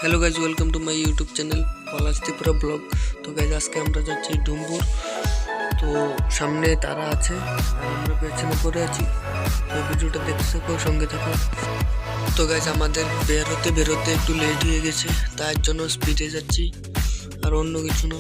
Hello guys, welcome to my YouTube channel Palash Tripura blog. তো guys আজকে আমরা যাচ্ছি ডুম্বুর। তো সামনে তারা আছে আর আমরা পেছনে পড়ে আছি। তো ভিডিওটা দেখতে থাকো, সঙ্গে থাকো। তো গাইজ আমাদের বেরোতে একটু লেট হয়ে গেছে, তার জন্য স্পিডে যাচ্ছি, আর অন্য কিছু না।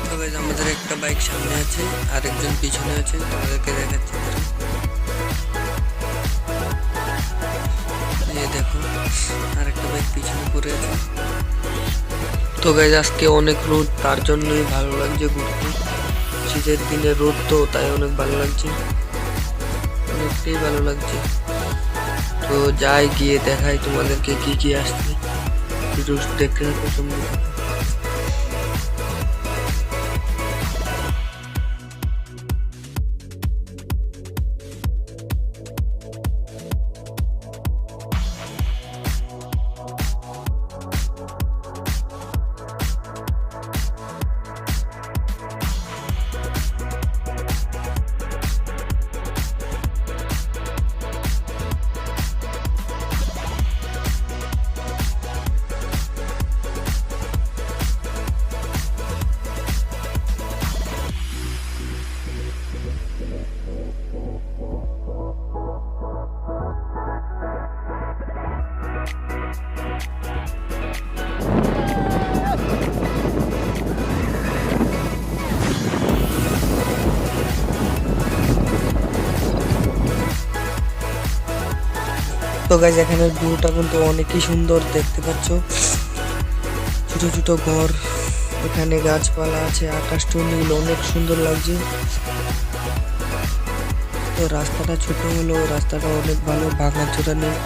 তো গাইজ আমাদের একটা বাইক সামনে আছে, আরেকজন পিছনে আছে, তাদেরকে দেখাচ্ছি। এই দেখো, আরেকটা বাইক পিছনে পড়ে আছে। তো গাইজ আজকে অনেক রোদ, তার জন্যই ভালো লাগছে ঘুরতে। শীতের দিনে রোদ, তো তাই অনেক ভালো লাগছে, অনেকটাই ভালো লাগছে। তো যাই গিয়ে দেখাই তোমাদেরকে কি কি আসছে, ভিডিও দেখতে থাকো, সঙ্গে থাকো। তো গাইজ এখানের ভিউটা কিন্তু অনেকই সুন্দর, দেখতে পাচ্ছ ছোট ছোট ঘর, এখানে গাছপালা আছে, আকাশটা নীল, অনেক সুন্দর লাগছে। তো রাস্তাটা ছোট হলো, রাস্তাটা অনেক ভালো, ভাঙাচোরা নেই।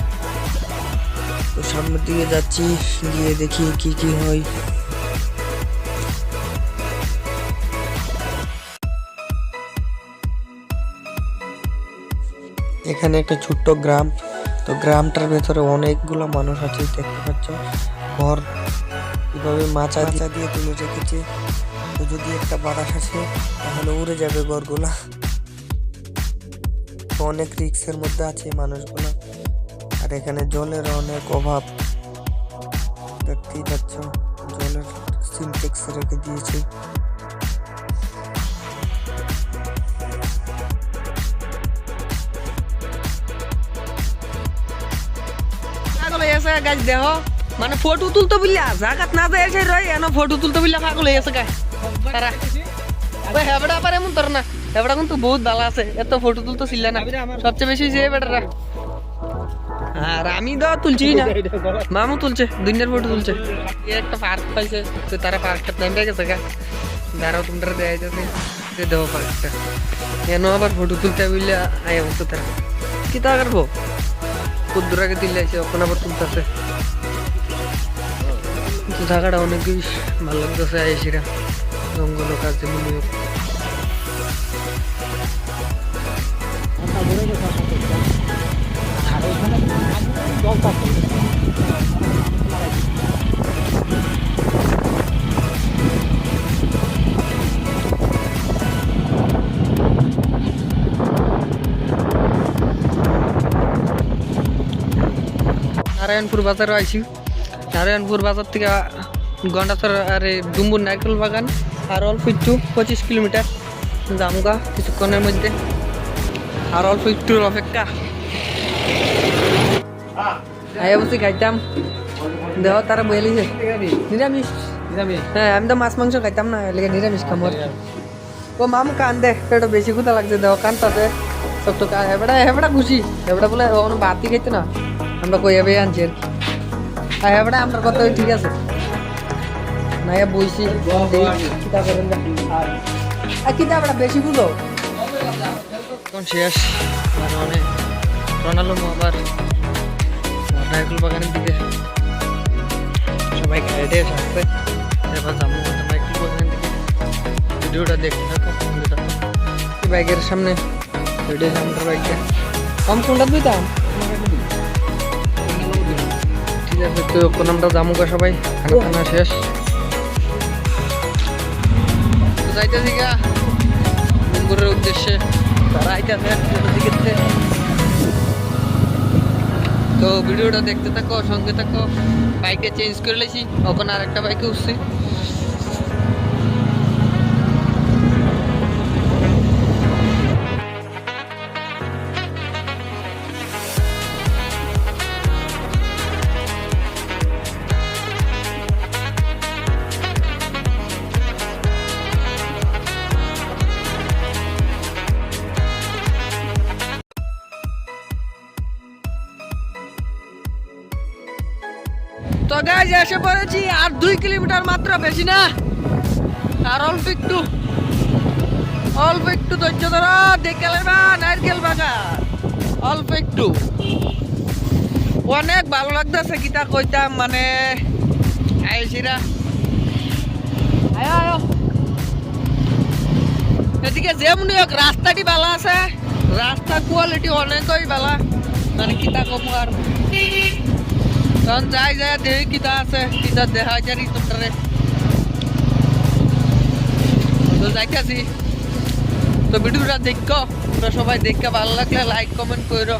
তো সামনের দিকে যাচ্ছি, গিয়ে দেখি কি কি হয়। এখানে একটা ছোট্ট গ্রাম, তো গ্রামটার ভেতরে অনেকগুলো মানুষ আছে, দেখতে পাচ্ছ। ঘর কিভাবে মাচা দিয়ে তুলে রেখেছে। তো যদি একটা বাতাস আসে তাহলে উড়ে যাবে ঘরগুলা। তো অনেক রিস্কের মধ্যে আছে মানুষগুলো, আর এখানে জলের অনেক অভাব, দেখতেই পাচ্ছ। জলের সিনটেক্স রেখে দিয়েছে। গাছ দেহ মানে ফটো তুলতে বললে জাগাত না যায় এসে রয়, এনো ফটো তুলতে বললে পাগল হয়ে গেছে গাছ তারা। ওই হেবড়া পারে এমন তোর না, হেবড়া কিন্তু বহুত ভালো আছে, এত ফটো তুলতে ছিল না, সবচেয়ে বেশি যে বেটারা। আর আমি তো তুলছি না, মামু তুলছে, দুনিয়ার ফটো তুলছে। একটা পার্ক পাইছে, তো তারা পার্কটা নামে গেছে গা, দাঁড়াও তোমরা দেয় যাবে দেবো পার্কটা। কেন আবার ফটো তুলতে বললে আয় অবস্থা তারা কি তা করবো, কুদ্দুর আগে দিলে আছে, ওখানে আবার তুলতেছে। কিন্তু জায়গাটা অনেক ভালো লাগতেছে, আইসিরা জঙ্গল কাছে মনে হোক। নারায়ণপুর বাজারও আইছি, নারায়ণপুর বাজার থেকে গন্ডাচর আর ডুম্বুর নারকেল বাগান আর অল্প একটু 25 কিলোমিটার যামগা কিছুক্ষণের মধ্যে, আর অল্প একটু অপেক্ষা। আয় বসে খাইতাম, দেহ তারা বলিছে নিরামিষ। হ্যাঁ, আমি তো মাছ মাংস খাইতাম না, লেগে নিরামিষ খাম। ও মাম কান দে, পেট বেশি ক্ষুধা লাগছে, দেহ কানতাছে সব। তো হেবড়া হেবড়া খুশি, হেবড়া বলে বাতি খাইতে না, আমরা কই যাবে আনছি আর কি। আর হেবড়া আমার কথা ঠিক আছে না, বইছি চিন্তা করেন। বেশি বুঝো এখন শেষ মানে রোনাল্ডো আবার নারকেল বাগানের দিকে সবাই গাইডে আসবে এবার যাবো নারকেল বাগানের দিকে ভিডিওটা দেখতে থাকো বাইকের সামনে ভিডিও সামনে বাইকটা কম কোনটা দিতাম ঠিক আছে তো এখন আমরা যাবো সবাই খানা খানা শেষ যাইতেছি গা মঙ্গলের উদ্দেশ্যে তারা আইতেছে দিকে তো ভিডিওটা দেখতে থাকো সঙ্গে থাকো বাইকে চেঞ্জ করে লেছি ওখানে আর একটা বাইকে উঠছি তো গাইজ এসে পড়েছি আর 2 কিলোমিটার মাত্র বেশি না আর অল্প একটু ধৈর্য ধরো দেখে নেবা নারকেল বাগান অল্প একটু অনেক ভালো লাগতেছে কিতা কইতাম মানে আইসিরা আয়ো এদিকে যেমনি হোক রাস্তাটি ভালো আছে রাস্তা কোয়ালিটি অনেকই ভালো মানে কিতা কম আর তখন যাই দেখি কিতা আছে কিতা দেখা যারি তোমরা তো যাইতেছি তো ভিডিওটা দেখো তোমরা সবাই দেখে ভালো লাগলে লাইক কমেন্ট করো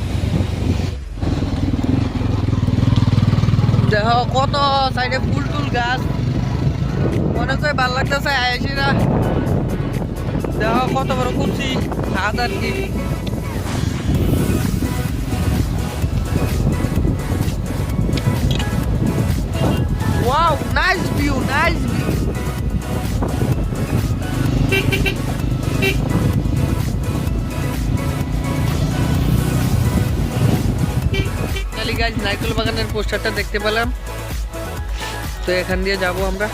দেখো কত সাইডে ফুল টুল গাছ অনেকই ভালো লাগতেছে আইসিরা দেখো কত বড় কুচি হাত আর কি Wow, nice view. গাইজ নারকেল বাগানের পোস্টারটা দেখতে পেলাম তো এখান দিয়ে যাব আমরা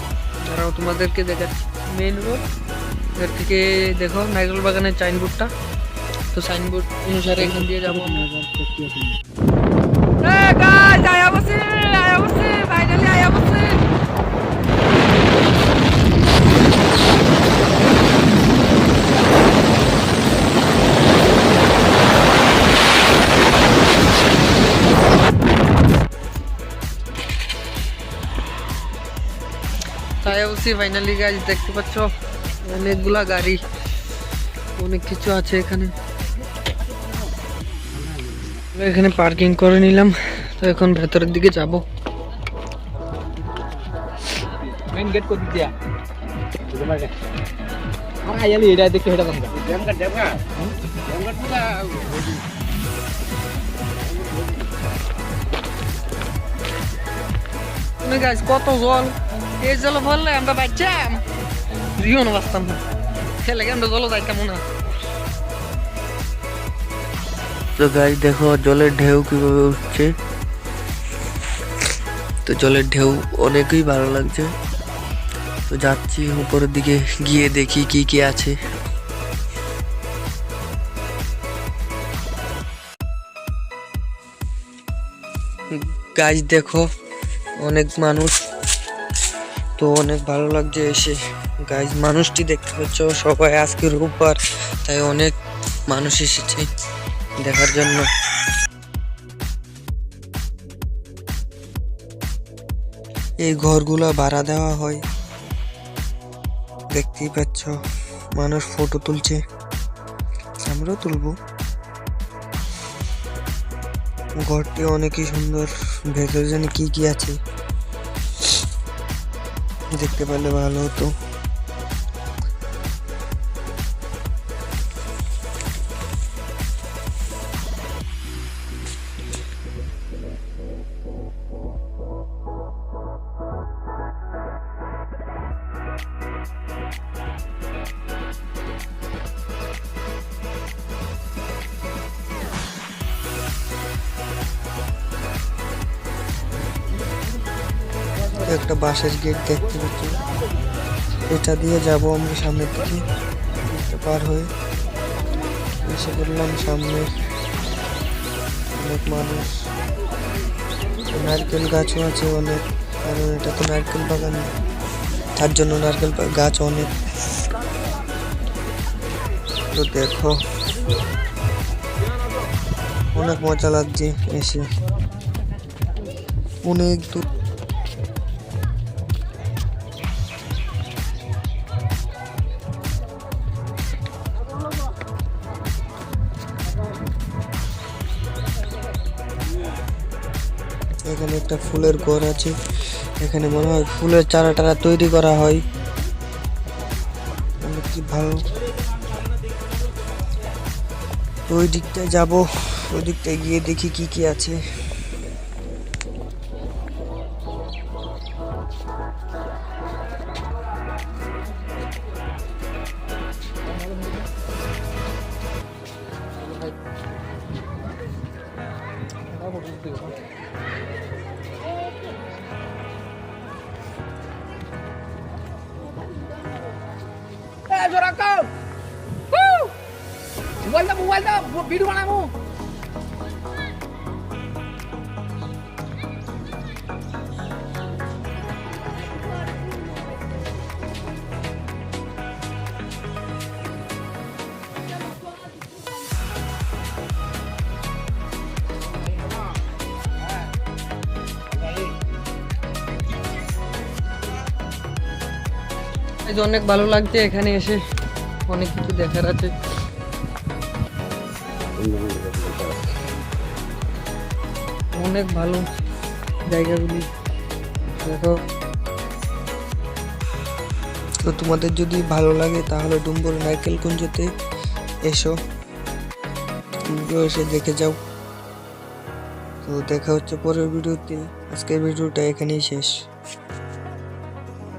ধরাও তোমাদেরকে দেখাচ্ছি মেইন রোড এর থেকে দেখো নারকেল বাগানের সাইনবোর্ডটা তো সাইনবোর্ড অনুসারে এখান দিয়ে যাবো আমরা ফাইনালি আয়া বসে ফাইনালি গাইজ দেখতে পাচ্ছ অনেকগুলা গাড়ি অনেক কিছু আছে এখানে এখানে পার্কিং করে নিলাম তো এখন ভেতরের দিকে যাব মেইন গেট করে দিয়া আর আইলি এটা দেখতে হেটা বন্ধ দেবগা পুরা তুমি গাইজ কত জল এই জল ভরলে আমরা বাচ্চাম রিওন বাঁচতাম না খেলে আমরা জল যাইতাম না তো গাইজ দেখো জলের ঢেউ কিভাবে উঠছে তো জলের ঢেউ অনেকই ভালো লাগছে তো যাচ্ছি উপরের দিকে গিয়ে দেখি কি কি আছে গাইজ দেখো অনেক মানুষ তো অনেক ভালো লাগছে এসে গাইজ মানুষটি দেখতে পাচ্ছ সবাই আজকে রোববার তাই অনেক মানুষ এসেছে দেখার জন্য এই ঘরগুলো ভাড়া দেওয়া হয় দেখতেই পাচ্ছ মানুষ ফটো তুলছে আমরাও তুলবো ঘরটি অনেকই সুন্দর ভেতরে জানি কি কি আছে দেখতে পারলে ভালো হতো একটা বাঁশের গেট দেখতে পাচ্ছি এটা দিয়ে যাব আমরা সামনের দিকে পার হয়ে এসে পড়লাম সামনে। অনেক মানুষ, নারকেল গাছও আছে অনেক, কারণ এটা তো নারকেল বাগান, তার জন্য নারকেল গাছ অনেক। তো দেখো অনেক মজা লাগছে এসে, অনেক দূর। এখানে একটা ফুলের ঘর আছে, এখানে মনে হয় ফুলের চারা টারা তৈরি করা হয়। কি ভালো, তো ওই দিকটায় যাবো, ওই দিকটায় গিয়ে দেখি কি কি আছে। মোবাইল দাও ভিডিও বানাবো। এই যে অনেক ভালো লাগছে এখানে এসে, অনেক কিছু দেখার আছে। অনেক ভালো জায়গাগুলি দেখো। তো তোমাদের যদি ভালো লাগে তাহলে ডুম্বুর নারকেল কুঞ্জতে এসো, তোমরাও এসে দেখে যাও। তো দেখা হচ্ছে পরের ভিডিওতে, আজকের ভিডিওটা এখানেই শেষ।